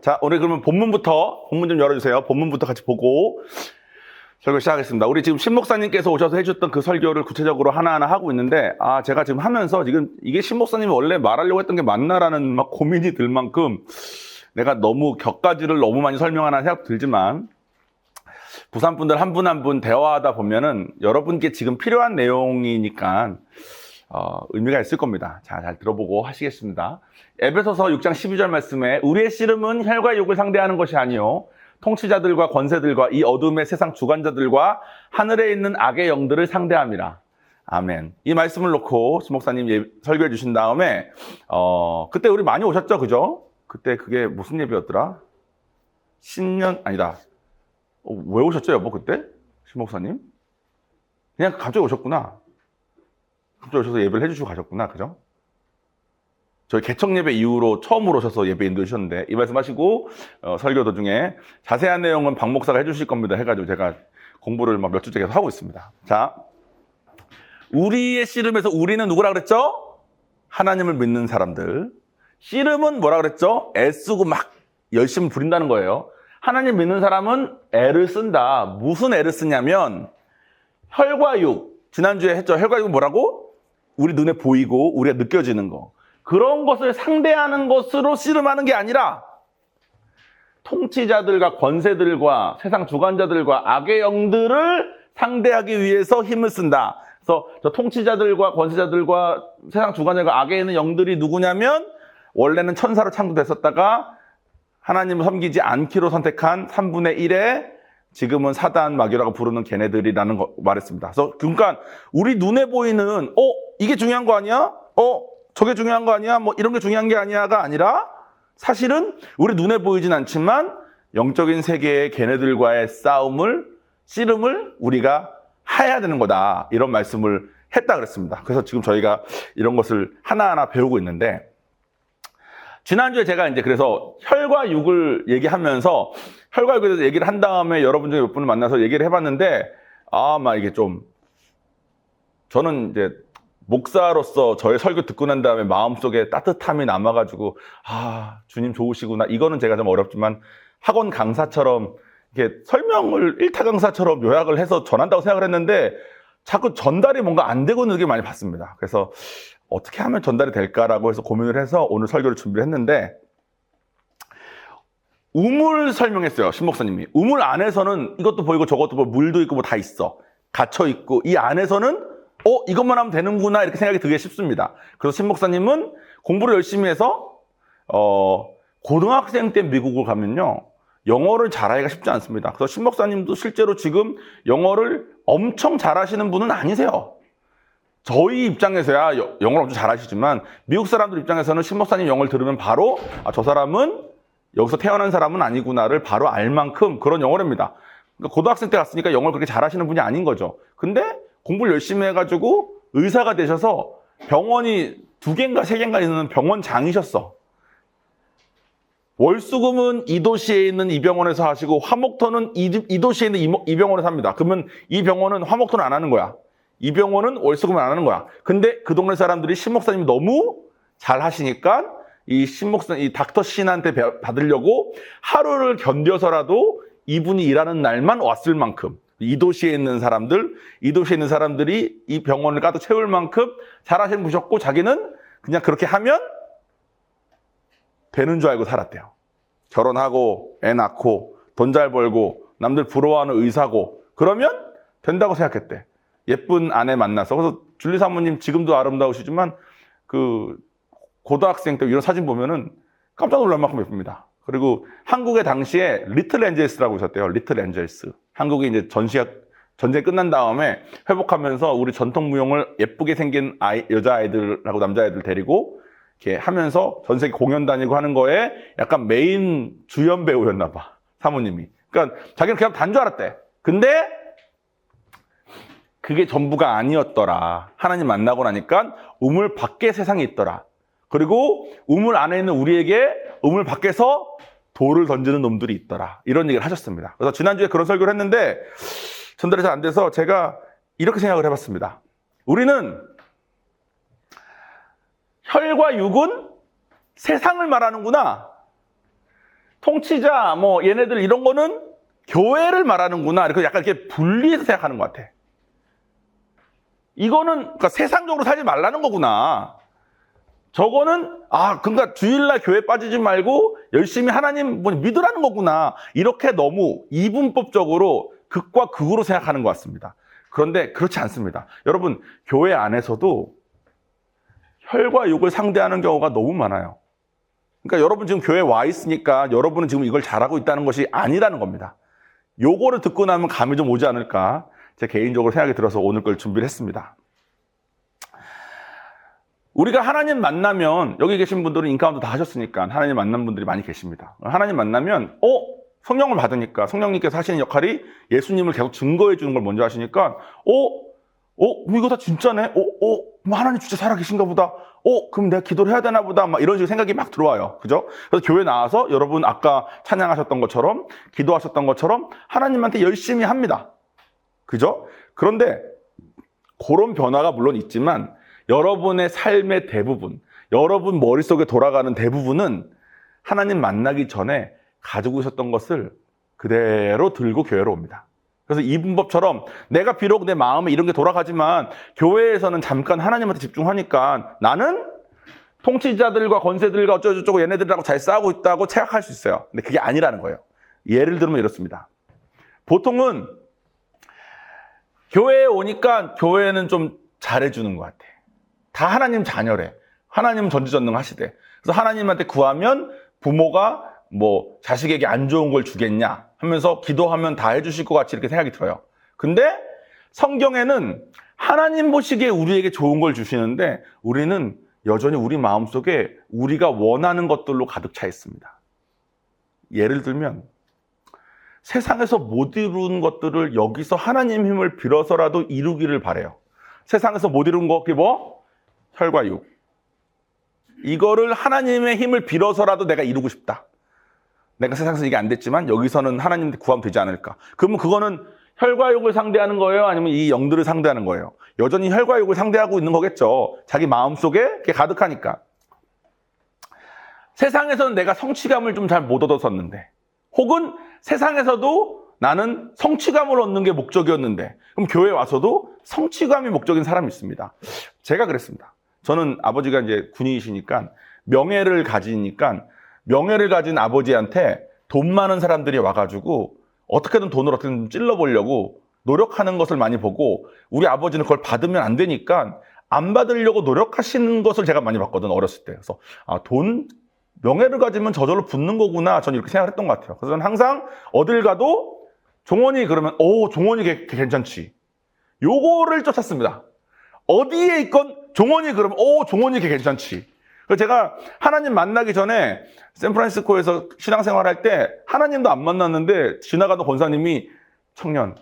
자, 오늘 그러면 본문 좀 열어주세요. 본문부터 같이 보고 설교 시작하겠습니다. 우리 지금 신 목사님께서 오셔서 해주셨던 그 설교를 구체적으로 하나하나 하고 있는데, 제가 지금 하면서 지금 이게 신 목사님이 원래 말하려고 했던 게 맞나라는 막 고민이 들 만큼 내가 너무 격가지를 너무 많이 설명하나 생각 들지만, 부산 분들 한 분 한 분 대화하다 보면은 여러분께 지금 필요한 내용이니까 의미가 있을 겁니다. 자, 잘 들어보고 하시겠습니다. 에베소서 6장 12절 말씀에 우리의 씨름은 혈과 육을 상대하는 것이 아니요 통치자들과 권세들과 이 어둠의 세상 주관자들과 하늘에 있는 악의 영들을 상대함이라. 아멘. 이 말씀을 놓고 신 목사님 설교해 주신 다음에 그때 우리 많이 오셨죠, 그죠? 그때 그게 무슨 예배였더라? 신년 아니다. 왜 오셨죠, 여보, 그때? 신 목사님? 그냥 갑자기 오셨구나. 갑자기 오셔서 예배를 해주시고 가셨구나, 그죠? 저희 개척 예배 이후로 처음으로 오셔서 예배 인도해 주셨는데, 이 말씀 하시고, 설교 도중에 자세한 내용은 박 목사가 해주실 겁니다. 해가지고 제가 공부를 막 몇 주째 계속 하고 있습니다. 자, 우리의 씨름에서 우리는 누구라 그랬죠? 하나님을 믿는 사람들. 씨름은 뭐라 그랬죠? 애쓰고 막 열심히 부린다는 거예요. 하나님 믿는 사람은 애를 쓴다. 무슨 애를 쓰냐면 혈과 육. 지난주에 했죠. 혈과 육은 뭐라고? 우리 눈에 보이고 우리가 느껴지는 거. 그런 것을 상대하는 것으로 씨름하는 게 아니라 통치자들과 권세들과 세상 주관자들과 악의 영들을 상대하기 위해서 힘을 쓴다. 그래서 저 통치자들과 권세자들과 세상 주관자들과 악에 있는 영들이 누구냐면 원래는 천사로 창조됐었다가 하나님을 섬기지 않기로 선택한 3분의 1의 지금은 사단 마귀라고 부르는 걔네들이라는 거 말했습니다. 그래서 그러니까 우리 눈에 보이는 이게 중요한 거 아니야? 저게 중요한 거 아니야? 뭐 이런 게 중요한 게 아니야가 아니라 사실은 우리 눈에 보이진 않지만 영적인 세계의 걔네들과의 씨름을 우리가 해야 되는 거다. 이런 말씀을 했다 그랬습니다. 그래서 지금 저희가 이런 것을 하나하나 배우고 있는데 지난주에 제가 이제 그래서 혈과 육을 얘기하면서 혈과 육에 대해서 얘기를 한 다음에 여러분 중에 몇 분을 만나서 얘기를 해봤는데 막 이게 좀 저는 이제 목사로서 저의 설교 듣고 난 다음에 마음속에 따뜻함이 남아가지고 주님 좋으시구나. 이거는 제가 좀 어렵지만 학원 강사처럼 이렇게 설명을 일타 강사처럼 요약을 해서 전한다고 생각을 했는데 자꾸 전달이 뭔가 안 되고 있는 게 많이 봤습니다. 그래서 어떻게 하면 전달이 될까라고 해서 고민을 해서 오늘 설교를 준비를 했는데 우물 설명했어요. 신 목사님이. 우물 안에서는 이것도 보이고 저것도 보이고 물도 있고 뭐 다 있어. 갇혀 있고 이 안에서는 이것만 하면 되는구나 이렇게 생각이 들기 쉽습니다. 그래서 신 목사님은 공부를 열심히 해서 고등학생 때 미국을 가면요. 영어를 잘하기가 쉽지 않습니다. 그래서 신 목사님도 실제로 지금 영어를 엄청 잘하시는 분은 아니세요. 저희 입장에서야 영어를 엄청 잘하시지만 미국 사람들 입장에서는 신 목사님 영어를 들으면 바로 저 사람은 여기서 태어난 사람은 아니구나를 바로 알 만큼 그런 영어랍니다. 그러니까 고등학생 때 갔으니까 영어를 그렇게 잘하시는 분이 아닌 거죠. 근데 공부를 열심히 해가지고 의사가 되셔서 병원이 2개인가 3개인가 있는 병원장이셨어. 월수금은 이 도시에 있는 이 병원에서 하시고 화목토는 이 도시에 있는 이 병원에서 합니다. 그러면 이 병원은 화목토는 안 하는 거야. 이 병원은 월수금을 안 하는 거야. 근데 그 동네 사람들이 신 목사님이 너무 잘 하시니까 이 닥터 신한테 받으려고 하루를 견뎌서라도 이분이 일하는 날만 왔을 만큼 이 도시에 있는 사람들이 이 병원을 가득 채울 만큼 잘하시는 분이셨고 자기는 그냥 그렇게 하면 되는 줄 알고 살았대요. 결혼하고 애 낳고 돈 잘 벌고 남들 부러워하는 의사고 그러면 된다고 생각했대. 예쁜 아내 만나서. 그래서 줄리 사모님 지금도 아름다우시지만 그 고등학생 때 이런 사진 보면은 깜짝 놀랄 만큼 예쁩니다. 그리고 한국에 당시에 리틀 엔젤스라고 있었대요. 리틀 엔젤스. 한국이 이제 전쟁 끝난 다음에 회복하면서 우리 전통 무용을 예쁘게 생긴 여자아이들하고 남자아이들 데리고 이렇게 하면서 전 세계 공연 다니고 하는 거에 약간 메인 주연 배우였나 봐. 사모님이. 그러니까 자기는 그냥 단 줄 알았대. 근데 그게 전부가 아니었더라. 하나님 만나고 나니까 우물 밖에 세상이 있더라. 그리고 우물 안에 있는 우리에게 우물 밖에서 돌을 던지는 놈들이 있더라. 이런 얘기를 하셨습니다. 그래서 지난주에 그런 설교를 했는데 전달이 잘 안 돼서 제가 이렇게 생각을 해봤습니다. 우리는 혈과 육은 세상을 말하는구나. 통치자, 뭐 얘네들 이런 거는 교회를 말하는구나. 이렇게 약간 이렇게 분리해서 생각하는 것 같아. 이거는 그러니까 세상적으로 살지 말라는 거구나. 저거는 그러니까 주일날 교회 빠지지 말고 열심히 하나님 믿으라는 거구나. 이렇게 너무 이분법적으로 극과 극으로 생각하는 것 같습니다. 그런데 그렇지 않습니다. 여러분, 교회 안에서도 혈과 육을 상대하는 경우가 너무 많아요. 그러니까 여러분 지금 교회에 와 있으니까 여러분은 지금 이걸 잘하고 있다는 것이 아니라는 겁니다. 요거를 듣고 나면 감이 좀 오지 않을까 제 개인적으로 생각이 들어서 오늘 걸 준비를 했습니다. 우리가 하나님 만나면, 여기 계신 분들은 인카운트 다 하셨으니까 하나님 만난 분들이 많이 계십니다. 하나님 만나면 성령을 받으니까 성령님께서 하시는 역할이 예수님을 계속 증거해 주는 걸 먼저 하시니까 이거 다 진짜네? 하나님 진짜 살아계신가 보다. 그럼 내가 기도를 해야 되나 보다. 막 이런 식의 생각이 막 들어와요. 그죠? 그래서 교회 나와서 여러분 아까 찬양하셨던 것처럼, 기도하셨던 것처럼 하나님한테 열심히 합니다. 그죠? 그런데 그런 변화가 물론 있지만 여러분의 삶의 대부분, 여러분 머릿속에 돌아가는 대부분은 하나님 만나기 전에 가지고 있었던 것을 그대로 들고 교회로 옵니다. 그래서 이분법처럼 내가 비록 내 마음에 이런 게 돌아가지만 교회에서는 잠깐 하나님한테 집중하니까 나는 통치자들과 권세들과 어쩌고저쩌고 얘네들하고 잘 싸우고 있다고 생각할 수 있어요. 근데 그게 아니라는 거예요. 예를 들면 이렇습니다. 보통은 교회에 오니까 교회는 좀 잘해주는 것 같아. 다 하나님 자녀래. 하나님은 전지전능하시대. 그래서 하나님한테 구하면 부모가 뭐 자식에게 안 좋은 걸 주겠냐 하면서 기도하면 다 해주실 것 같이 이렇게 생각이 들어요. 근데 성경에는 하나님 보시기에 우리에게 좋은 걸 주시는데 우리는 여전히 우리 마음속에 우리가 원하는 것들로 가득 차 있습니다. 예를 들면 세상에서 못 이루는 것들을 여기서 하나님 힘을 빌어서라도 이루기를 바라요. 세상에서 못 이룬 거 그게 뭐? 혈과 육. 이거를 하나님의 힘을 빌어서라도 내가 이루고 싶다. 내가 세상에서 이게 안 됐지만 여기서는 하나님한테 구하면 되지 않을까. 그러면 그거는 혈과 육을 상대하는 거예요? 아니면 이 영들을 상대하는 거예요? 여전히 혈과 육을 상대하고 있는 거겠죠. 자기 마음속에 그게 가득하니까. 세상에서는 내가 성취감을 좀 잘 못 얻었었는데, 혹은 세상에서도 나는 성취감을 얻는 게 목적이었는데, 그럼 교회에 와서도 성취감이 목적인 사람이 있습니다. 제가 그랬습니다. 저는 아버지가 이제 군인이시니까 명예를 가진 아버지한테 돈 많은 사람들이 와가지고 어떻게든 돈을 어떻게든 찔러보려고 노력하는 것을 많이 보고, 우리 아버지는 그걸 받으면 안 되니까 안 받으려고 노력하시는 것을 제가 많이 봤거든, 어렸을 때. 그래서 명예를 가지면 저절로 붙는 거구나, 저는 이렇게 생각을 했던 것 같아요. 그래서 저는 항상 어딜 가도 종원이 그러면 종원이 괜찮지, 요거를 쫓았습니다. 어디에 있건 종원이 그러면 종원이 괜찮지. 그래서 제가 하나님 만나기 전에 샌프란시스코에서 신앙생활할 때 하나님도 안 만났는데 지나가던 권사님이 청년,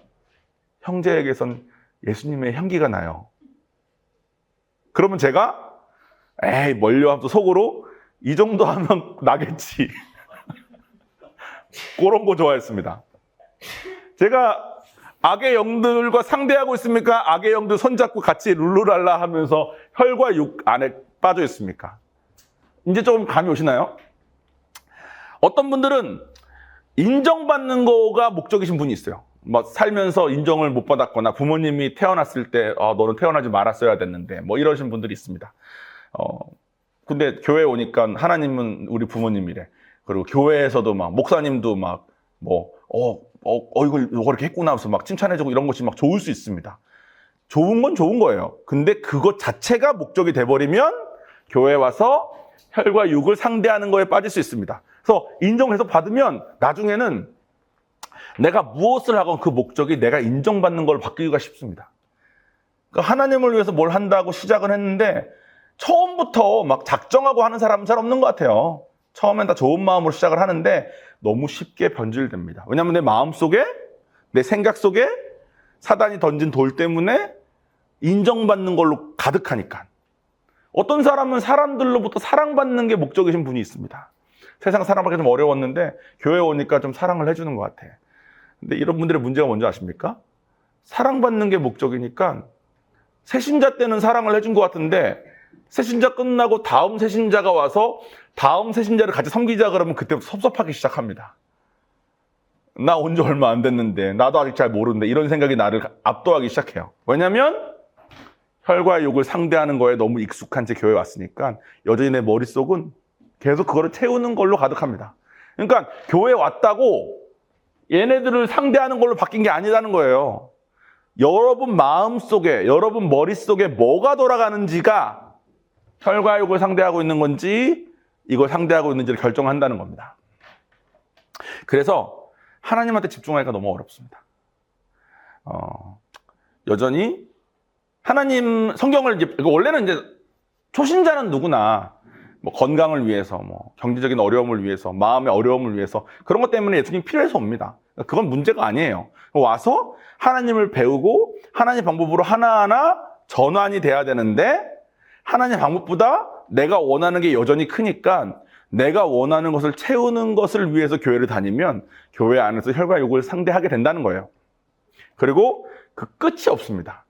형제에게선 예수님의 향기가 나요. 그러면 제가 멀려 하면서 속으로 이 정도 하면 나겠지. 그런 거 좋아했습니다. 제가 악의 영들과 상대하고 있습니까? 악의 영들 손잡고 같이 룰루랄라 하면서 혈과 육 안에 빠져 있습니까? 이제 조금 감이 오시나요? 어떤 분들은 인정받는 거가 목적이신 분이 있어요. 뭐 살면서 인정을 못 받았거나 부모님이 태어났을 때 너는 태어나지 말았어야 됐는데 뭐 이러신 분들이 있습니다. 근데 교회에 오니까 하나님은 우리 부모님이래. 그리고 교회에서도 막 목사님도 막 이걸 이렇게 했구나 하면서 막 칭찬해주고 이런 것이 막 좋을 수 있습니다. 좋은 건 좋은 거예요. 근데 그것 자체가 목적이 돼버리면 교회에 와서 혈과 육을 상대하는 거에 빠질 수 있습니다. 그래서 인정해서 받으면 나중에는 내가 무엇을 하건 그 목적이 내가 인정받는 걸 바뀌기가 쉽습니다. 그러니까 하나님을 위해서 뭘 한다고 시작은 했는데 처음부터 막 작정하고 하는 사람은 잘 없는 것 같아요. 처음엔 다 좋은 마음으로 시작을 하는데 너무 쉽게 변질됩니다. 왜냐하면 내 마음 속에, 내 생각 속에 사단이 던진 돌 때문에 인정받는 걸로 가득하니까. 어떤 사람은 사람들로부터 사랑받는 게 목적이신 분이 있습니다. 세상 사랑받기 좀 어려웠는데 교회에 오니까 좀 사랑을 해주는 것 같아. 근데 이런 분들의 문제가 뭔지 아십니까? 사랑받는 게 목적이니까 새신자 때는 사랑을 해준 것 같은데 새신자 끝나고 다음 새신자가 와서 다음 세신자를 같이 섬기자 그러면 그때부터 섭섭하기 시작합니다. 나 온 지 얼마 안 됐는데, 나도 아직 잘 모르는데, 이런 생각이 나를 압도하기 시작해요. 왜냐면 혈과 육을 상대하는 거에 너무 익숙한 채 교회에 왔으니까 여전히 내 머릿속은 계속 그거를 채우는 걸로 가득합니다. 그러니까 교회에 왔다고 얘네들을 상대하는 걸로 바뀐 게 아니라는 거예요. 여러분 마음속에, 여러분 머릿속에 뭐가 돌아가는지가 혈과 육을 상대하고 있는 건지 이걸 상대하고 있는지를 결정한다는 겁니다. 그래서 하나님한테 집중하기가 너무 어렵습니다. 여전히 하나님 성경을 원래는 이제 초신자는 누구나 뭐 건강을 위해서, 뭐 경제적인 어려움을 위해서, 마음의 어려움을 위해서 그런 것 때문에 예수님이 필요해서 옵니다. 그건 문제가 아니에요. 와서 하나님을 배우고 하나님 방법으로 하나하나 전환이 돼야 되는데 하나님 방법보다 내가 원하는 게 여전히 크니까 내가 원하는 것을 채우는 것을 위해서 교회를 다니면 교회 안에서 혈과 육을 상대하게 된다는 거예요. 그리고 그 끝이 없습니다.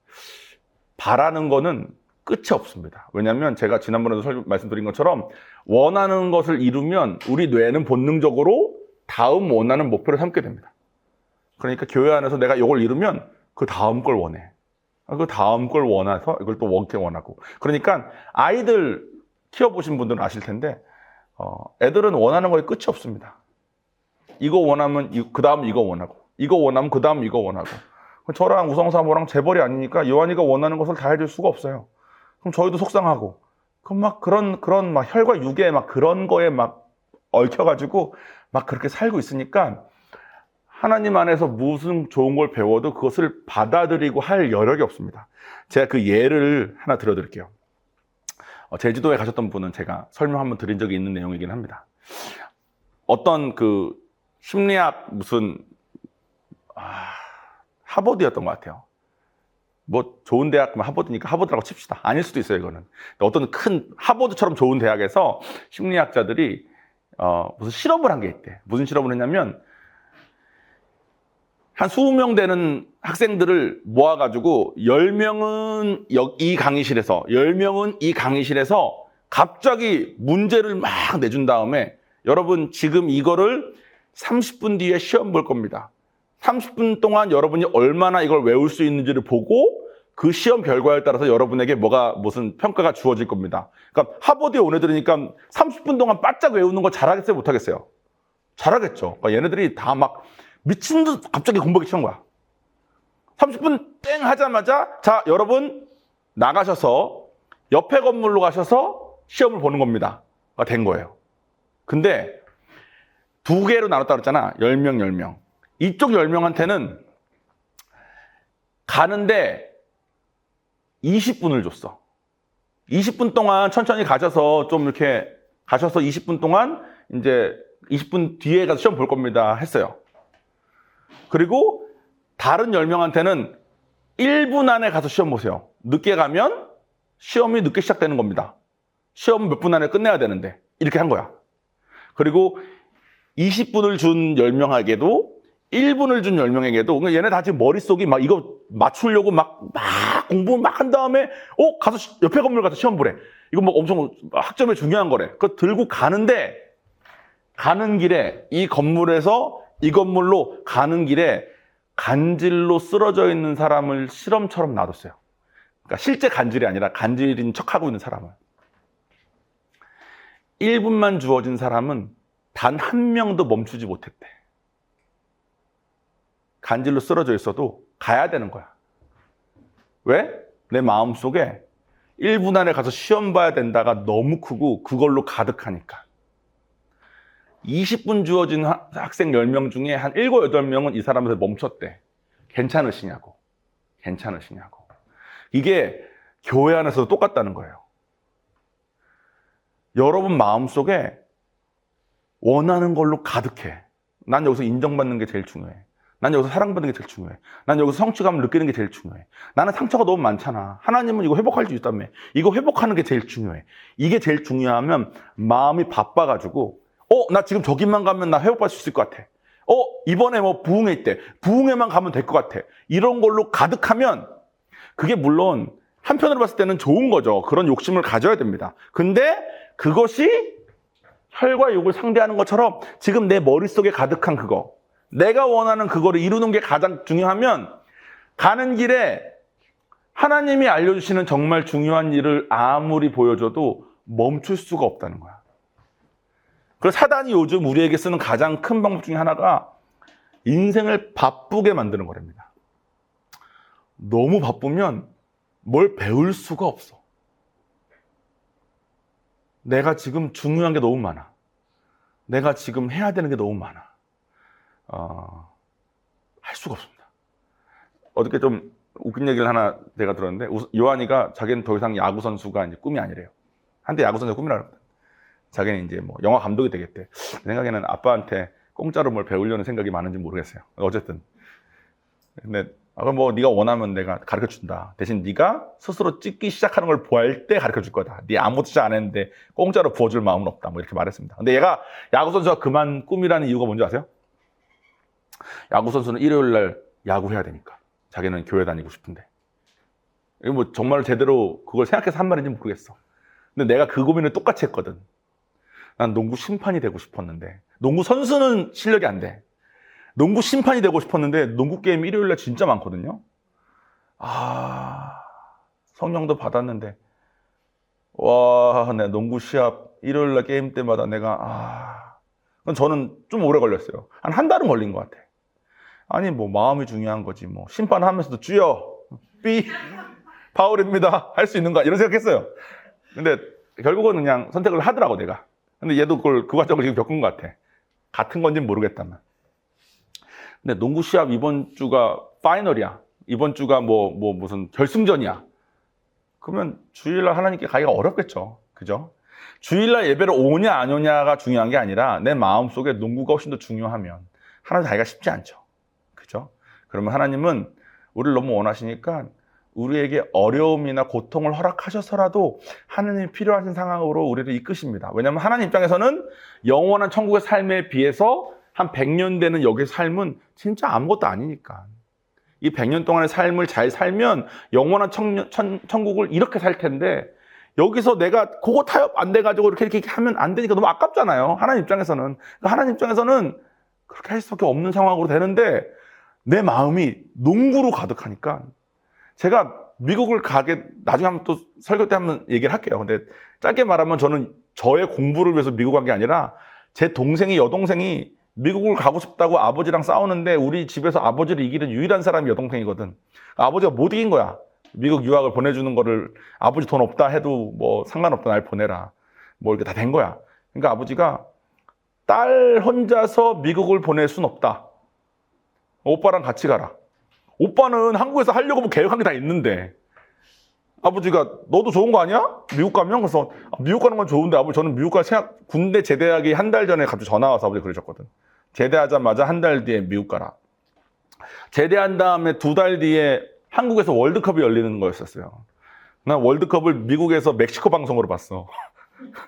바라는 거는 끝이 없습니다. 왜냐하면 제가 지난번에도 말씀드린 것처럼 원하는 것을 이루면 우리 뇌는 본능적으로 다음 원하는 목표를 삼게 됩니다. 그러니까 교회 안에서 내가 이걸 이루면 그 다음 걸 원해. 그 다음 걸 원해서 이걸 또 원하고. 그러니까 아이들 키워보신 분들은 아실 텐데 애들은 원하는 거에 끝이 없습니다. 이거 원하면 그 다음 이거 원하고, 이거 원하면 그 다음 이거 원하고. 저랑 우성사모랑 재벌이 아니니까 요한이가 원하는 것을 다 해줄 수가 없어요. 그럼 저희도 속상하고, 그럼 막 그런 막 혈과 육에 막 그런 거에 막 얽혀가지고 막 그렇게 살고 있으니까 하나님 안에서 무슨 좋은 걸 배워도 그것을 받아들이고 할 여력이 없습니다. 제가 그 예를 하나 들어드릴게요. 제주도에 가셨던 분은 제가 설명 한번 드린 적이 있는 내용이긴 합니다. 어떤 그 심리학 무슨 하버드였던 것 같아요. 뭐 좋은 대학 하버드니까 하버드라고 칩시다. 아닐 수도 있어요, 이거는. 어떤 큰 하버드처럼 좋은 대학에서 심리학자들이 무슨 실험을 한 게 있대. 무슨 실험을 했냐면 한 20명 되는 학생들을 모아가지고 10명은 이 강의실에서 10명은 이 강의실에서 갑자기 문제를 막 내준 다음에 여러분 지금 이거를 30분 뒤에 시험 볼 겁니다. 30분 동안 여러분이 얼마나 이걸 외울 수 있는지를 보고 그 시험 결과에 따라서 여러분에게 무슨 평가가 주어질 겁니다. 그러니까 하버드에 온 애들이니까 30분 동안 바짝 외우는 거 잘하겠어요? 못하겠어요? 잘하겠죠. 그러니까 얘네들이 다 막 미친 듯 갑자기 공부하기 시작한 거야. 30분 땡 하자마자 자 여러분 나가셔서 옆에 건물로 가셔서 시험을 보는 겁니다. 된 거예요. 근데 두 개로 나눴다 그랬잖아. 10명, 10명. 이쪽 10명한테는 가는데 20분을 줬어. 20분 동안 천천히 가셔서 좀 이렇게 가셔서 20분 동안 이제 20분 뒤에 가서 시험 볼 겁니다. 했어요. 그리고 다른 10명한테는 1분 안에 가서 시험 보세요. 늦게 가면 시험이 늦게 시작되는 겁니다. 시험 몇 분 안에 끝내야 되는데 이렇게 한 거야. 그리고 20분을 준 10명에게도 1분을 준 10명에게도 얘네 다 지금 머릿속이 막 이거 맞추려고 막 공부 막 한 다음에 가서 옆에 건물 가서 시험 보래. 이거 뭐 엄청 학점에 중요한 거래. 그거 들고 가는데 가는 길에 이 건물에서 이 건물로 가는 길에 간질로 쓰러져 있는 사람을 실험처럼 놔뒀어요. 그러니까 실제 간질이 아니라 간질인 척하고 있는 사람을. 1분만 주어진 사람은 단 한 명도 멈추지 못했대. 간질로 쓰러져 있어도 가야 되는 거야. 왜? 내 마음속에 1분 안에 가서 시험 봐야 된다가 너무 크고 그걸로 가득하니까. 20분 주어진 학생 10명 중에 한 7, 8명은 이 사람한테 멈췄대. 괜찮으시냐고. 괜찮으시냐고. 이게 교회 안에서도 똑같다는 거예요. 여러분 마음속에 원하는 걸로 가득해. 난 여기서 인정받는 게 제일 중요해. 난 여기서 사랑받는 게 제일 중요해. 난 여기서 성취감을 느끼는 게 제일 중요해. 나는 상처가 너무 많잖아. 하나님은 이거 회복할 수 있다며. 이거 회복하는 게 제일 중요해. 이게 제일 중요하면 마음이 바빠가지고 나 지금 저기만 가면 나 회복받을 수 있을 것 같아. 이번에 뭐 부흥회 있대. 부흥회만 가면 될 것 같아. 이런 걸로 가득하면 그게 물론 한편으로 봤을 때는 좋은 거죠. 그런 욕심을 가져야 됩니다. 근데 그것이 혈과 육을 상대하는 것처럼 지금 내 머릿속에 가득한 그거, 내가 원하는 그거를 이루는 게 가장 중요하면 가는 길에 하나님이 알려주시는 정말 중요한 일을 아무리 보여줘도 멈출 수가 없다는 거야. 그래서 사단이 요즘 우리에게 쓰는 가장 큰 방법 중에 하나가 인생을 바쁘게 만드는 거랍니다. 너무 바쁘면 뭘 배울 수가 없어. 내가 지금 중요한 게 너무 많아. 내가 지금 해야 되는 게 너무 많아. 할 수가 없습니다. 어저께 좀 웃긴 얘기를 하나 내가 들었는데, 요한이가 자기는 더 이상 야구 선수가 이제 꿈이 아니래요. 한때 야구 선수가 꿈이라고 합니다. 자기는 이제 뭐 영화 감독이 되겠대. 내 생각에는 아빠한테 공짜로 뭘 배우려는 생각이 많은지 모르겠어요. 어쨌든. 근데 그럼 뭐 네가 원하면 내가 가르쳐 준다. 대신 네가 스스로 찍기 시작하는 걸 보일 때 가르쳐 줄 거다. 네 아무것도 시작 안 했는데 공짜로 부어줄 마음은 없다. 뭐 이렇게 말했습니다. 근데 얘가 야구 선수가 그만 꿈이라는 이유가 뭔지 아세요? 야구 선수는 일요일 날 야구해야 되니까. 자기는 교회 다니고 싶은데. 이거 뭐 정말 제대로 그걸 생각해서 한 말인지 모르겠어. 근데 내가 그 고민을 똑같이 했거든. 난 농구 심판이 되고 싶었는데, 농구 선수는 실력이 안 돼. 농구 심판이 되고 싶었는데 농구 게임 일요일날 진짜 많거든요. 성령도 받았는데 와, 내 농구 시합 일요일날 게임 때마다 내가 저는 좀 오래 걸렸어요. 한 달은 걸린 것 같아. 아니 뭐 마음이 중요한 거지 뭐 심판하면서도 주여 삐 파울입니다 할 수 있는가 이런 생각했어요. 근데 결국은 그냥 선택을 하더라고 내가. 근데 얘도 그 과정을 지금 겪은 것 같아. 같은 건지는 모르겠다만. 근데 농구 시합 이번 주가 파이널이야. 이번 주가 무슨 결승전이야. 그러면 주일날 하나님께 가기가 어렵겠죠. 그죠? 주일날 예배를 오냐 안 오냐가 중요한 게 아니라 내 마음속에 농구가 훨씬 더 중요하면 하나님 가기가 쉽지 않죠. 그죠? 그러면 하나님은 우리를 너무 원하시니까 우리에게 어려움이나 고통을 허락하셔서라도 하나님이 필요하신 상황으로 우리를 이끄십니다. 왜냐하면 하나님 입장에서는 영원한 천국의 삶에 비해서 한 100년 되는 여기의 삶은 진짜 아무것도 아니니까. 이 100년 동안의 삶을 잘 살면 영원한 천국을 이렇게 살 텐데 여기서 내가 그거 타협 안 돼가지고 이렇게 하면 안 되니까 너무 아깝잖아요. 하나님 입장에서는. 하나님 입장에서는 그렇게 할 수밖에 없는 상황으로 되는데 내 마음이 농구로 가득하니까 제가 미국을 가게 나중에 한번 또 설교 때 한번 얘기를 할게요. 근데 짧게 말하면 저는 저의 공부를 위해서 미국 간 게 아니라 제 동생이 여동생이 미국을 가고 싶다고 아버지랑 싸우는데 우리 집에서 아버지를 이기는 유일한 사람이 여동생이거든. 아버지가 못 이긴 거야. 미국 유학을 보내주는 거를 아버지 돈 없다 해도 뭐 상관없다 날 보내라. 뭐 이렇게 다 된 거야. 그러니까 아버지가 딸 혼자서 미국을 보낼 순 없다. 오빠랑 같이 가라. 오빠는 한국에서 하려고 뭐 계획한 게 다 있는데 아버지가 너도 좋은 거 아니야? 미국 가면? 그래서 미국 가는 건 좋은데 아버지 저는 미국 갈 생각 군대 제대하기 한 달 전에 갑자기 전화 와서 아버지 그러셨거든. 제대하자마자 한 달 뒤에 미국 가라. 제대한 다음에 2달 뒤에 한국에서 월드컵이 열리는 거였었어요. 난 월드컵을 미국에서 멕시코 방송으로 봤어.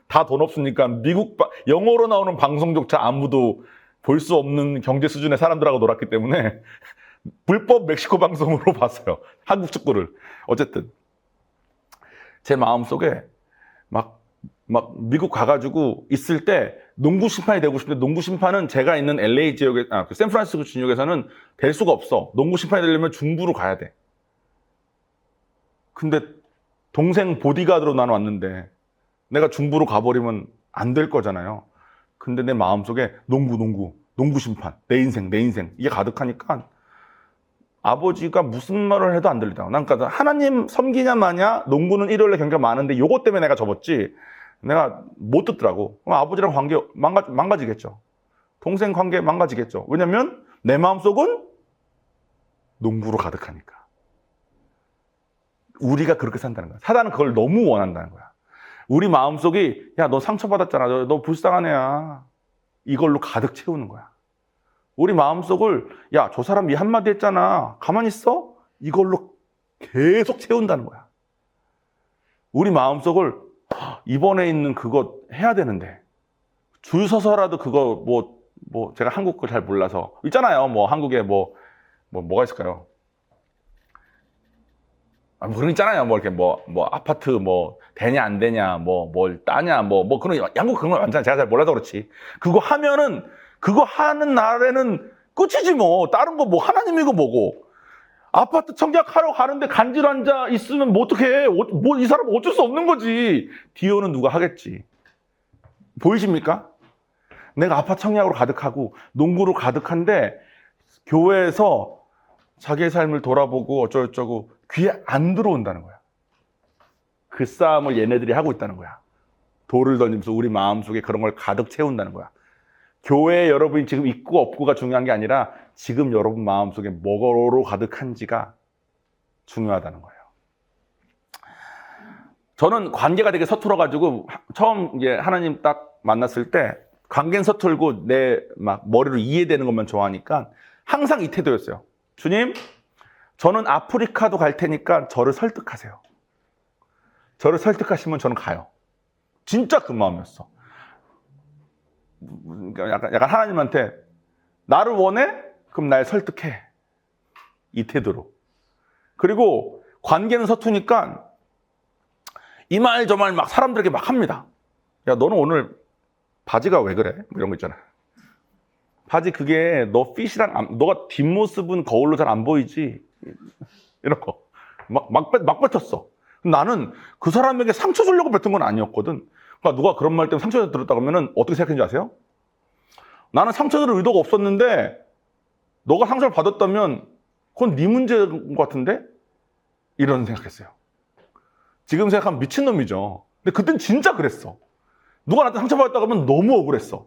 다 돈 없으니까 미국 영어로 나오는 방송조차 아무도 볼 수 없는 경제 수준의 사람들하고 놀았기 때문에 불법 멕시코 방송으로 봤어요. 한국 축구를. 어쨌든 제 마음속에 막 미국 가가지고 있을 때 농구 심판이 되고 싶은데 농구 심판은 제가 있는 LA 지역에 그 샌프란시스코 지역에서는 될 수가 없어. 농구 심판이 되려면 중부로 가야 돼. 근데 동생 보디가드로 나는 왔는데 내가 중부로 가버리면 안 될 거잖아요. 근데 내 마음속에 농구 심판, 내 인생 이게 가득하니까 아버지가 무슨 말을 해도 안 들리더라고. 난 그러니까 하나님 섬기냐 마냐 농구는 일요일에 경기가 많은데 요것 때문에 내가 접었지 내가 못 듣더라고. 그럼 아버지랑 관계 망가지겠죠. 동생 관계 망가지겠죠. 왜냐면 내 마음속은 농구로 가득하니까. 우리가 그렇게 산다는 거야. 사단은 그걸 너무 원한다는 거야. 우리 마음속이 야, 너 상처받았잖아. 너 불쌍한 애야. 이걸로 가득 채우는 거야. 우리 마음속을 야, 저 사람 이 한마디 했잖아. 가만히 있어? 이걸로 계속 채운다는 거야. 우리 마음속을 이번에 있는 그거 해야 되는데 줄 서서라도 그거 제가 한국 거 잘 몰라서 있잖아요. 한국에 뭐가 있을까요? 뭐 그런 거 있잖아요. 뭐 이렇게 뭐 아파트 뭐 되냐 안 되냐 뭘 따냐 뭐 그런 양국 그런 거 완전 제가 잘 몰라서 그렇지. 그거 하면은 그거 하는 날에는 끝이지 뭐. 다른 거 뭐 하나님이고 뭐고. 아파트 청약하러 가는데 간질 앉아 있으면 뭐 어떡해. 뭐 이 사람 어쩔 수 없는 거지. 디오는 누가 하겠지. 보이십니까? 내가 아파트 청약으로 가득하고 농구로 가득한데 교회에서 자기의 삶을 돌아보고 어쩌고저쩌고 귀에 안 들어온다는 거야. 그 싸움을 얘네들이 하고 있다는 거야. 돌을 던지면서 우리 마음속에 그런 걸 가득 채운다는 거야. 교회에 여러분이 지금 있고 없고가 중요한 게 아니라 지금 여러분 마음속에 뭐로 가득한지가 중요하다는 거예요. 저는 관계가 되게 서툴어가지고 처음 이제 하나님 딱 만났을 때 관계는 서툴고 내 막 머리로 이해되는 것만 좋아하니까 항상 이 태도였어요. 주님, 저는 아프리카도 갈 테니까 저를 설득하세요. 저를 설득하시면 저는 가요. 진짜 그 마음이었어. 그러니까 약간 하나님한테 나를 원해? 그럼 날 설득해. 이 태도로. 그리고 관계는 서투니까 이 말 저 말 막 사람들에게 막 합니다. 야, 너는 오늘 바지가 왜 그래? 이런 거 있잖아. 바지 그게 너 핏이랑 너가 뒷모습은 거울로 잘 안 보이지. 이런 거. 막 뱉었어. 나는 그 사람에게 상처 주려고 뱉은 건 아니었거든. 그러니까 누가 그런 말 때문에 상처 들었다 그러면 어떻게 생각했는지 아세요? 나는 상처 들을 의도가 없었는데 너가 상처를 받았다면 그건 네 문제인 것 같은데? 이런 생각했어요. 지금 생각하면 미친놈이죠. 근데 그땐 진짜 그랬어. 누가 나한테 상처받았다 그러면 너무 억울했어.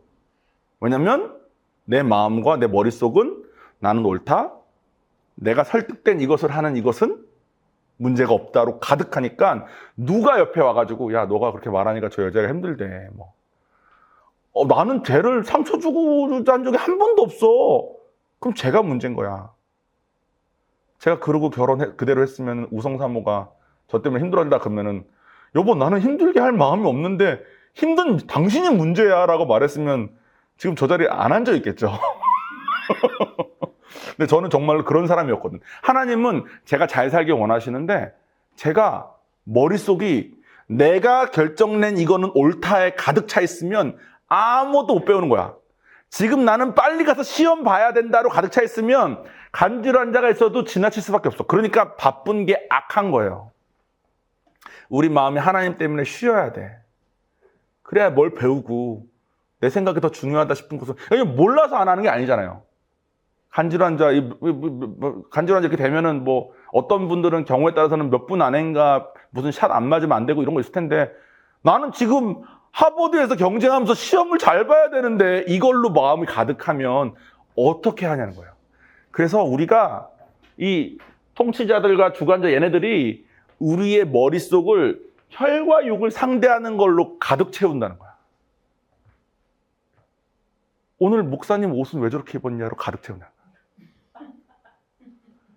왜냐면 내 마음과 내 머릿속은 나는 옳다. 내가 설득된 이것을 하는 이것은 문제가 없다로 가득하니까 누가 옆에 와가지고 야 너가 그렇게 말하니까 저 여자가 힘들대. 뭐. 나는 쟤를 상처 주고 한 적이 한 번도 없어. 그럼 쟤가 문제인 거야. 제가 그러고 그대로 했으면 우성사모가 저 때문에 힘들어한다 그러면은 여보 나는 힘들게 할 마음이 없는데 힘든 당신이 문제야 라고 말했으면 지금 저 자리에 안 앉아 있겠죠. 근데 저는 정말 그런 사람이었거든. 하나님은 제가 잘 살길 원하시는데 제가 머릿속이 내가 결정낸 이거는 옳다에 가득 차 있으면 아무것도 못 배우는 거야. 지금 나는 빨리 가서 시험 봐야 된다로 가득 차 있으면 간질환 자가 있어도 지나칠 수밖에 없어. 그러니까 바쁜 게 악한 거예요. 우리 마음이 하나님 때문에 쉬어야 돼. 그래야 뭘 배우고 내 생각이 더 중요하다 싶은 것은 몰라서 안 하는 게 아니잖아요. 간질환자 이렇게 되면은 뭐 어떤 분들은 경우에 따라서는 몇 분 안에인가 무슨 샷 안 맞으면 안 되고 이런 거 있을 텐데 나는 지금 하버드에서 경쟁하면서 시험을 잘 봐야 되는데 이걸로 마음이 가득하면 어떻게 하냐는 거예요. 그래서 우리가 이 통치자들과 주관자 얘네들이 우리의 머릿속을 혈과 육을 상대하는 걸로 가득 채운다는 거야. 오늘 목사님 옷은 왜 저렇게 입었냐로 가득 채운다.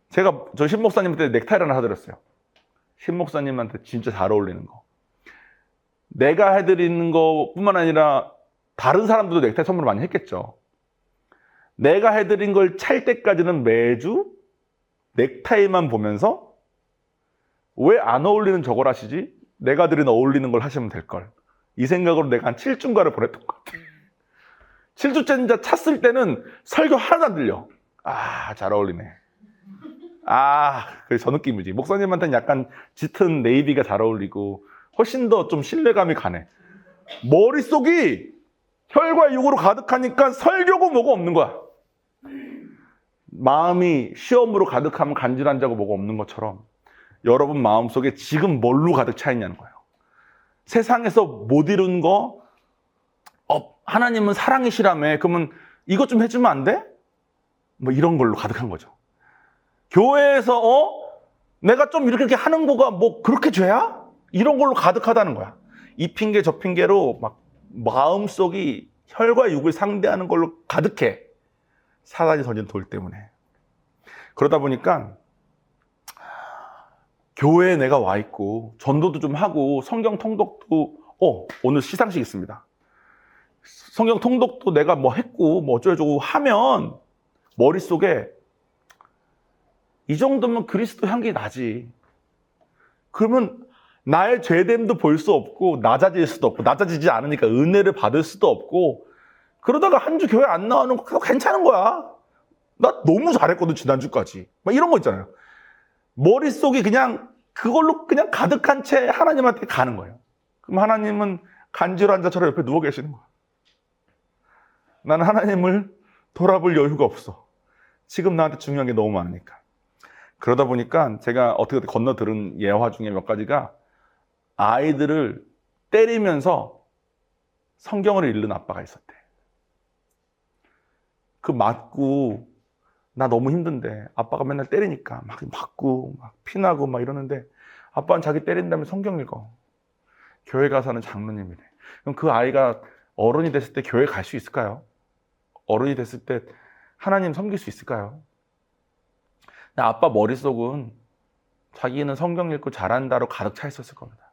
제가 저 신 목사님한테 넥타이를 하나 사드렸어요. 신 목사님한테 진짜 잘 어울리는 거. 내가 해드리는 것뿐만 아니라 다른 사람들도 넥타이 선물을 많이 했겠죠. 내가 해드린 걸 찰 때까지는 매주 넥타이만 보면서 왜 안 어울리는 저걸 하시지? 내가 드린 어울리는 걸 하시면 될걸. 이 생각으로 내가 한 7주인가를 보냈던 것 같아. 7주째 이제 찼을 때는 설교 하나도 안 들려. 아, 잘 어울리네. 아, 그래 저 느낌이지. 목사님한테는 약간 짙은 네이비가 잘 어울리고 훨씬 더 좀 신뢰감이 가네. 머릿속이 혈과 육으로 가득하니까 설교고 뭐고 없는 거야. 마음이 시험으로 가득하면 간질한 자고 뭐고 없는 것처럼 여러분 마음속에 지금 뭘로 가득 차 있냐는 거예요. 세상에서 못 이룬 거 하나님은 사랑이시라며 그러면 이것 좀 해주면 안 돼? 뭐 이런 걸로 가득한 거죠. 교회에서 내가 좀 이렇게 하는 거가 뭐 그렇게 죄야? 이런 걸로 가득하다는 거야. 이 핑계 저 핑계로 막 마음속이 혈과 육을 상대하는 걸로 가득해. 사단이 던진 돌 때문에. 그러다 보니까 교회에 내가 와 있고 전도도 좀 하고 성경 통독도 오늘 시상식 있습니다. 성경 통독도 내가 뭐 했고 뭐 어쩌고저쩌고 하면 머릿속에 이 정도면 그리스도 향기 나지. 그러면 나의 죄됨도 볼 수 없고 낮아질 수도 없고 낮아지지 않으니까 은혜를 받을 수도 없고 그러다가 한 주 교회 안 나오는 거 괜찮은 거야. 나 너무 잘했거든 지난주까지. 막 이런 거 있잖아요. 머릿속이 그냥 그걸로 그냥 가득한 채 하나님한테 가는 거예요. 그럼 하나님은 간질환 자처럼 옆에 누워 계시는 거야. 나는 하나님을 돌아볼 여유가 없어. 지금 나한테 중요한 게 너무 많으니까. 그러다 보니까 제가 어떻게 건너 들은 예화 중에 몇 가지가 아이들을 때리면서 성경을 읽는 아빠가 있었대. 그 맞고 나 너무 힘든데 아빠가 맨날 때리니까 막 맞고 막 피나고 막 이러는데 아빠는 자기 때린 다음에 성경 읽어. 교회 가서는 장로님이래. 그럼 그 아이가 어른이 됐을 때 교회 갈 수 있을까요? 어른이 됐을 때 하나님 섬길 수 있을까요? 아빠 머릿속은 자기는 성경 읽고 잘한다로 가득 차 있었을 겁니다.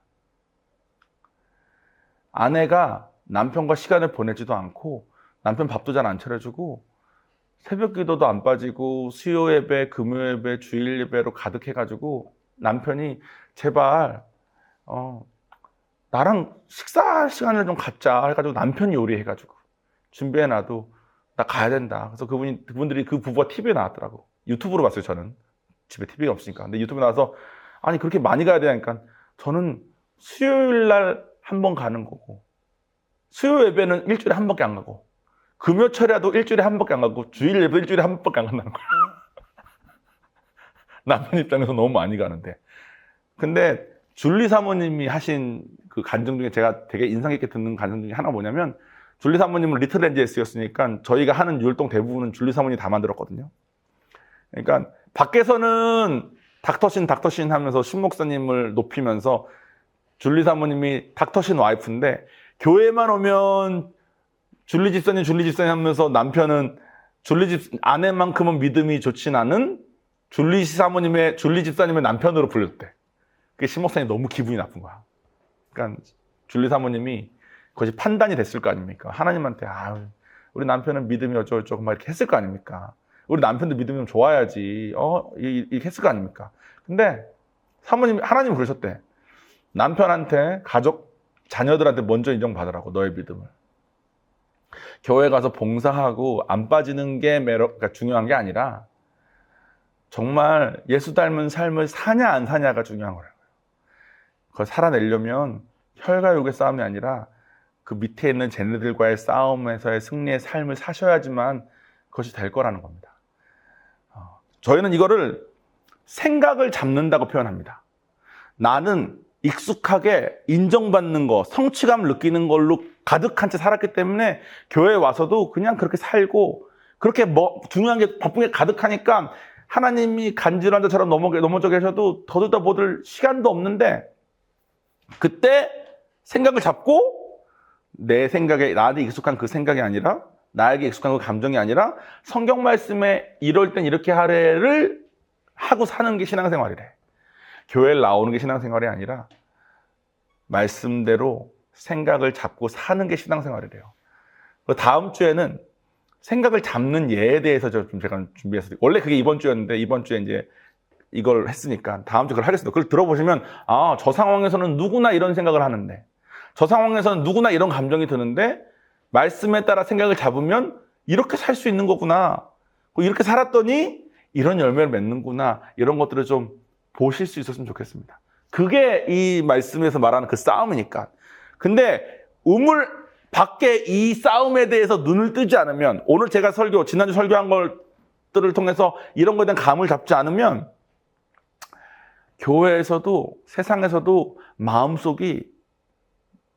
아내가 남편과 시간을 보내지도 않고 남편 밥도 잘 안 차려주고 새벽 기도도 안 빠지고 수요 예배, 금요 예배, 주일 예배로 가득해가지고 남편이 제발 나랑 식사 시간을 좀 갖자 해가지고 남편이 요리해가지고 준비해놔도 나 가야 된다. 그래서 그분들이 그 부부가 TV에 나왔더라고. 유튜브로 봤어요, 저는. 집에 TV가 없으니까. 근데 유튜브에 나와서 아니 그렇게 많이 가야 되니까 저는 수요일 날 한 번 가는 거고 수요 예배는 일주일에 한 번밖에 안 가고 금요 철야도 일주일에 한 번밖에 안 가고 주일 예배 일주일에 한 번밖에 안 간다는 거야. 남편 입장에서 너무 많이 가는데. 근데 줄리 사모님이 하신 그 간증 중에 제가 되게 인상 깊게 듣는 간증 중에 하나 뭐냐면 줄리 사모님은 리틀렌즈에 쓰였으니까 저희가 하는 율동 대부분은 줄리 사모님이 다 만들었거든요. 그러니까 밖에서는 닥터신 하면서 신 목사님을 높이면서 줄리 사모님이 닥터신 와이프인데 교회만 오면 줄리 집사님 하면서 남편은 아내만큼은 믿음이 좋진 않은 줄리 집사님의 남편으로 불렸대. 그게 신 목사님이 너무 기분이 나쁜 거야. 그러니까 줄리 사모님이 그것이 판단이 됐을 거 아닙니까? 하나님한테 우리 남편은 믿음이 어쩌고저쩌고 막 이렇게 했을 거 아닙니까? 우리 남편도 믿음이 좀 좋아야지 이렇게 했을 거 아닙니까? 근데 하나님이 그러셨대. 남편한테 가족 자녀들한테 먼저 인정받으라고 너의 믿음을. 교회 가서 봉사하고 안 빠지는 게 그러니까 중요한 게 아니라 정말 예수 닮은 삶을 사냐 안 사냐가 중요한 거라고요. 그걸 살아내려면 혈과 육의 싸움이 아니라 그 밑에 있는 쟤네들과의 싸움에서의 승리의 삶을 사셔야지만 그것이 될 거라는 겁니다. 저희는 이거를 생각을 잡는다고 표현합니다. 나는 익숙하게 인정받는 거, 성취감 느끼는 걸로 가득한 채 살았기 때문에 교회에 와서도 그냥 그렇게 살고 그렇게 중요한 게 바쁜 게 가득하니까 하나님이 간질환 자처럼 넘어져 계셔도 더 듣다 보들 시간도 없는데 그때 생각을 잡고 내 생각에 나한테 익숙한 그 생각이 아니라 나에게 익숙한 그 감정이 아니라 성경 말씀에 이럴 땐 이렇게 하래를 하고 사는 게 신앙생활이래. 교회에 나오는 게 신앙생활이 아니라 말씀대로 생각을 잡고 사는 게 신앙생활이래요. 다음 주에는 생각을 잡는 예에 대해서 제가 준비했어요. 원래 그게 이번 주였는데 이번 주에 이제 이걸 했으니까 다음 주에 그걸 하겠습니다. 그걸 들어보시면 저 상황에서는 누구나 이런 생각을 하는데 저 상황에서는 누구나 이런 감정이 드는데 말씀에 따라 생각을 잡으면 이렇게 살 수 있는 거구나. 이렇게 살았더니 이런 열매를 맺는구나. 이런 것들을 좀 보실 수 있었으면 좋겠습니다. 그게 이 말씀에서 말하는 그 싸움이니까. 근데 우물 밖에 이 싸움에 대해서 눈을 뜨지 않으면 오늘 제가 지난주 설교한 것들을 통해서 이런 것에 대한 감을 잡지 않으면 교회에서도 세상에서도 마음속이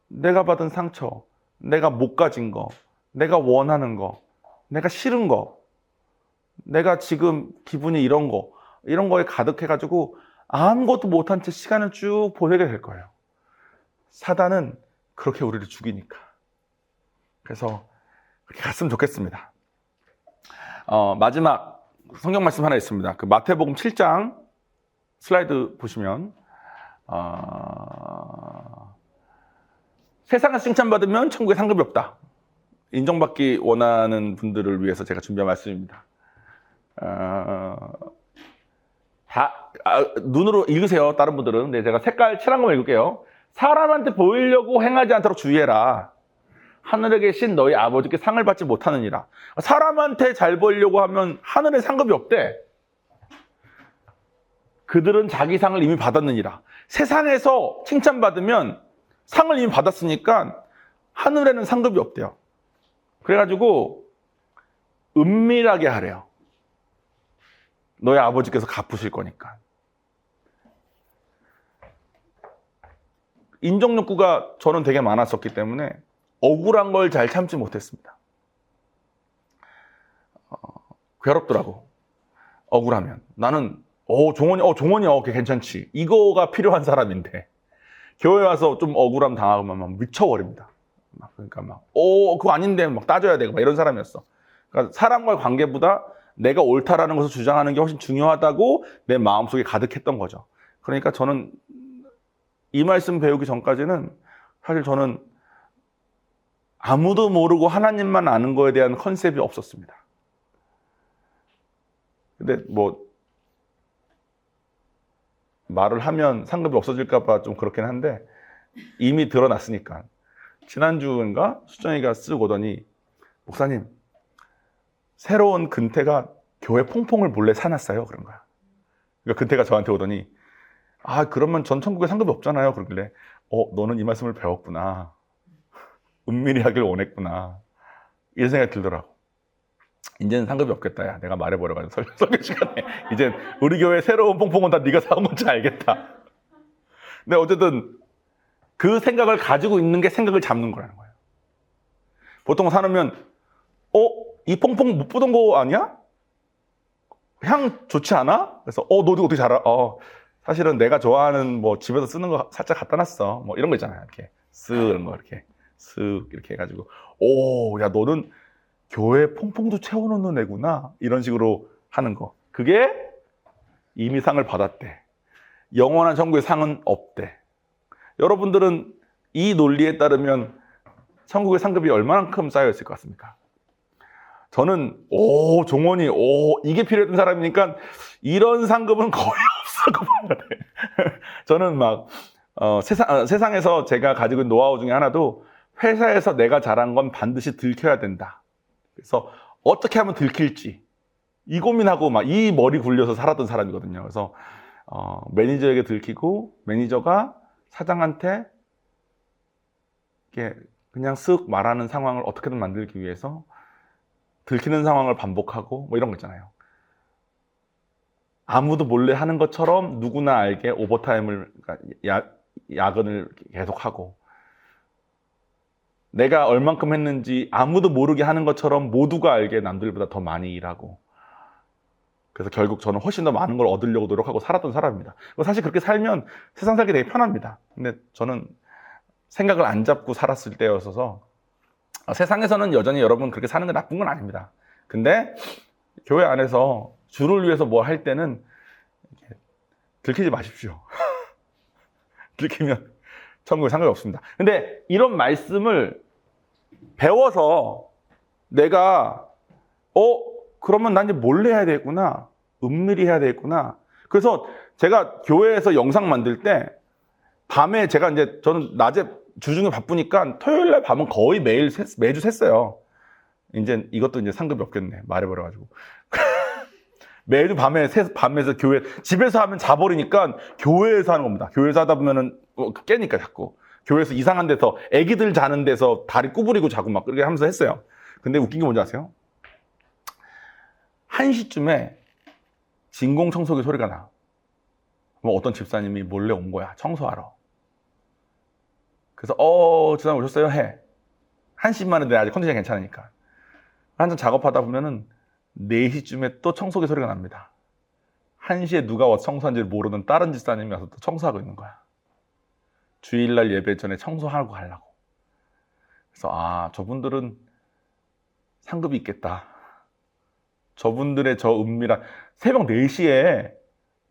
내가 받은 상처, 내가 못 가진 거, 내가 원하는 거, 내가 싫은 거, 내가 지금 기분이 이런 거에 가득해가지고 아무것도 못한 채 시간을 쭉 보내게 될 거예요. 사단은 그렇게 우리를 죽이니까. 그래서 그렇게 갔으면 좋겠습니다. 마지막 성경 말씀 하나 있습니다. 그 마태복음 7장 슬라이드 보시면 세상에서 칭찬받으면 천국에 상급이 없다. 인정받기 원하는 분들을 위해서 제가 준비한 말씀입니다. 눈으로 읽으세요. 다른 분들은. 근데 제가 색깔 칠한 거만 읽을게요. 사람한테 보이려고 행하지 않도록 주의해라. 하늘에 계신 너희 아버지께 상을 받지 못하느니라. 사람한테 잘 보이려고 하면 하늘에 상급이 없대. 그들은 자기 상을 이미 받았느니라. 세상에서 칭찬받으면 상을 이미 받았으니까 하늘에는 상급이 없대요. 그래가지고 은밀하게 하래요. 너희 아버지께서 갚으실 거니까. 인정 욕구가 저는 되게 많았었기 때문에 억울한 걸 잘 참지 못했습니다. 괴롭더라고. 억울하면. 나는 종원이 오케이, 괜찮지. 이거가 필요한 사람인데 교회 와서 좀 억울함 당하면 막 미쳐버립니다. 그러니까 그거 아닌데 막 따져야 되고 막 이런 사람이었어. 그러니까 사람과의 관계보다 내가 옳다라는 것을 주장하는 게 훨씬 중요하다고 내 마음속에 가득했던 거죠. 그러니까 저는 이 말씀 배우기 전까지는 사실 저는 아무도 모르고 하나님만 아는 거에 대한 컨셉이 없었습니다. 근데 말을 하면 상급이 없어질까 봐 좀 그렇긴 한데 이미 드러났으니까. 지난주인가 수정이가 쓱 오더니 목사님 새로운 근태가 교회 퐁퐁을 몰래 사놨어요. 그런 거야. 그러니까 근태가 저한테 오더니 그러면 전 천국에 상급이 없잖아요. 그러길래 너는 이 말씀을 배웠구나. 은밀히 하길 원했구나. 이런 생각이 들더라고. 이제는 상급이 없겠다. 야, 내가 말해버려가지고 설교 시간에 이제 우리 교회 새로운 퐁퐁은 다 네가 사온 건지 알겠다. 근데 어쨌든 그 생각을 가지고 있는 게 생각을 잡는 거라는 거예요. 보통 사놓으면 이 퐁퐁 못 보던 거 아니야? 향 좋지 않아? 그래서 너 이거 어떻게 잘 알아? 사실은 내가 좋아하는 집에서 쓰는 거 살짝 갖다 놨어. 이런 거 있잖아요. 이렇게 쓱 이런 거 이렇게 쓱 이렇게 해가지고 야 너는 교회 퐁퐁도 채워놓는 애구나. 이런 식으로 하는 거. 그게 이미 상을 받았대. 영원한 천국의 상은 없대. 여러분들은 이 논리에 따르면 천국의 상급이 얼마만큼 쌓여있을 것 같습니까? 저는 종원이 이게 필요했던 사람이니까 이런 상급은 거의 없어. 저는 세상에서 제가 가지고 있는 노하우 중에 하나도 회사에서 내가 잘한 건 반드시 들켜야 된다. 그래서 어떻게 하면 들킬지 이 고민하고 이 머리 굴려서 살았던 사람이거든요. 그래서 매니저에게 들키고 매니저가 사장한테 이렇게 그냥 쓱 말하는 상황을 어떻게든 만들기 위해서 들키는 상황을 반복하고 이런 거 있잖아요. 아무도 몰래 하는 것처럼 누구나 알게 오버타임을 야근을 계속하고 내가 얼만큼 했는지 아무도 모르게 하는 것처럼 모두가 알게 남들보다 더 많이 일하고 그래서 결국 저는 훨씬 더 많은 걸 얻으려고 노력하고 살았던 사람입니다. 사실 그렇게 살면 세상 살기 되게 편합니다. 근데 저는 생각을 안 잡고 살았을 때였어서 세상에서는 여전히 여러분 그렇게 사는 게 나쁜 건 아닙니다. 근데 교회 안에서 주를 위해서 뭐 할 때는 들키지 마십시오. 들키면 천국에 상관이 없습니다. 근데 이런 말씀을 배워서 내가 그러면 난 이제 몰래 해야 되겠구나. 은밀히 해야 되겠구나. 그래서 제가 교회에서 영상 만들 때 밤에 저는 낮에 주중에 바쁘니까 토요일 날 밤은 거의 매주 샜어요. 이제 이것도 이제 상급이 없겠네. 말해버려가지고. 매주 밤에서 교회, 집에서 하면 자버리니까 교회에서 하는 겁니다. 교회에서 하다 보면은 깨니까 자꾸. 교회에서 이상한 데서, 애기들 자는 데서 다리 구부리고 자고 그렇게 하면서 했어요. 근데 웃긴 게 뭔지 아세요? 1시쯤에 진공청소기 소리가 나. 어떤 집사님이 몰래 온 거야. 청소하러. 그래서 집사님 오셨어요? 해. 1시만 해도 아직 컨디션이 괜찮으니까. 한참 작업하다 보면은 4시쯤에 또 청소기 소리가 납니다. 1시에 누가 와서 청소한지를 모르는 다른 집사님이 와서 또 청소하고 있는 거야. 주일날 예배 전에 청소하고 가려고. 그래서 저분들은 상급이 있겠다. 저분들의 저 은밀한 새벽 4시에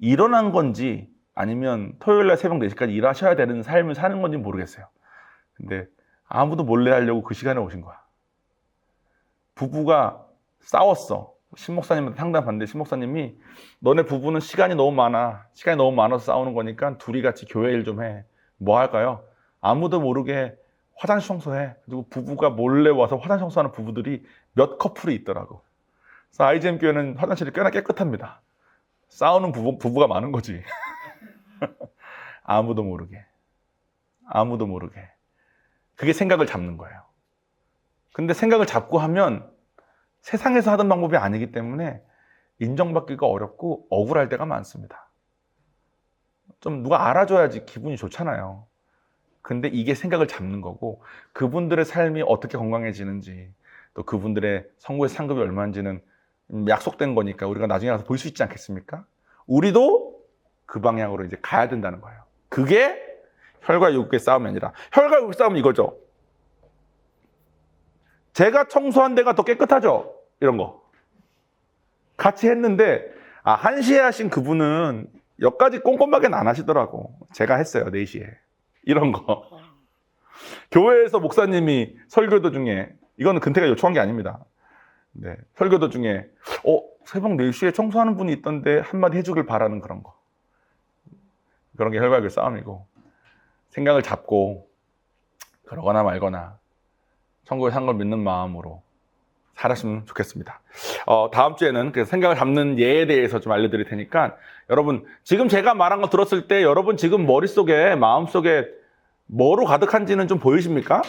일어난 건지 아니면 토요일날 새벽 4시까지 일하셔야 되는 삶을 사는 건지 모르겠어요. 근데 아무도 몰래 하려고 그 시간에 오신 거야. 부부가 싸웠어. 신목사님한테 상담 받는데 신목사님이 너네 부부는 시간이 너무 많아서 싸우는 거니까 둘이 같이 교회 일 좀 해. 뭐 할까요? 아무도 모르게 화장실 청소해. 그리고 부부가 몰래 와서 화장실 청소하는 부부들이 몇 커플이 있더라고. 그래서 IGM 교회는 화장실이 꽤나 깨끗합니다. 싸우는 부부가 많은 거지. 아무도 모르게. 그게 생각을 잡는 거예요. 근데 생각을 잡고 하면 세상에서 하던 방법이 아니기 때문에 인정받기가 어렵고 억울할 때가 많습니다. 좀 누가 알아줘야지 기분이 좋잖아요. 근데 이게 생각을 잡는 거고, 그분들의 삶이 어떻게 건강해지는지, 또 그분들의 선고의 상급이 얼마인지는 약속된 거니까 우리가 나중에 가서 볼 수 있지 않겠습니까? 우리도 그 방향으로 이제 가야 된다는 거예요. 그게 혈과 육의 싸움이 아니라, 혈과 육의 싸움은 이거죠. 제가 청소한 데가 더 깨끗하죠? 이런 거. 같이 했는데, 아, 1시에 하신 그분은 여기까지 꼼꼼하게는 안 하시더라고. 제가 했어요, 4시에. 이런 거. 교회에서 목사님이 설교도 중에, 이거는 근태가 요청한 게 아닙니다. 네, 설교도 중에, 새벽 4시에 청소하는 분이 있던데 한마디 해주길 바라는 그런 거. 그런 게 혈과 육의 싸움이고, 생각을 잡고, 그러거나 말거나, 천국에 산 걸 믿는 마음으로 살았으면 좋겠습니다. 다음 주에는 그 생각을 잡는 예에 대해서 좀 알려드릴 테니까, 여러분, 지금 제가 말한 거 들었을 때 여러분 지금 머릿속에, 마음속에 뭐로 가득한지는 좀 보이십니까?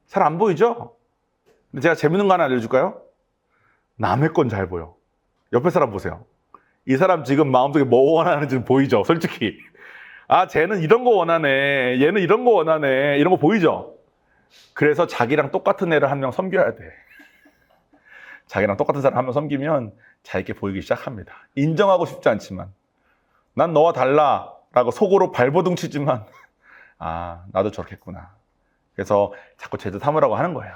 잘 안 보이죠? 근데 제가 재밌는 거 하나 알려줄까요? 남의 건 잘 보여. 옆에 사람 보세요. 이 사람 지금 마음속에 뭐 원하는지 보이죠? 솔직히. 아, 쟤는 이런 거 원하네. 얘는 이런 거 원하네. 이런 거 보이죠? 그래서 자기랑 똑같은 애를 한 명 섬겨야 돼. 자기랑 똑같은 사람 한 명 섬기면 자기게 보이기 시작합니다. 인정하고 싶지 않지만, 난 너와 달라 라고 속으로 발버둥 치지만, 아, 나도 저렇겠구나. 그래서 자꾸 제도 삼으라고 하는 거예요.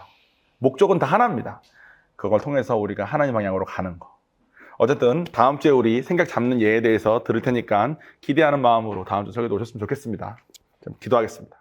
목적은 다 하나입니다. 그걸 통해서 우리가 하나님 방향으로 가는 거. 어쨌든 다음 주에 우리 생각 잡는 예에 대해서 들을 테니까 기대하는 마음으로 다음 주 설교도 오셨으면 좋겠습니다. 좀 기도하겠습니다.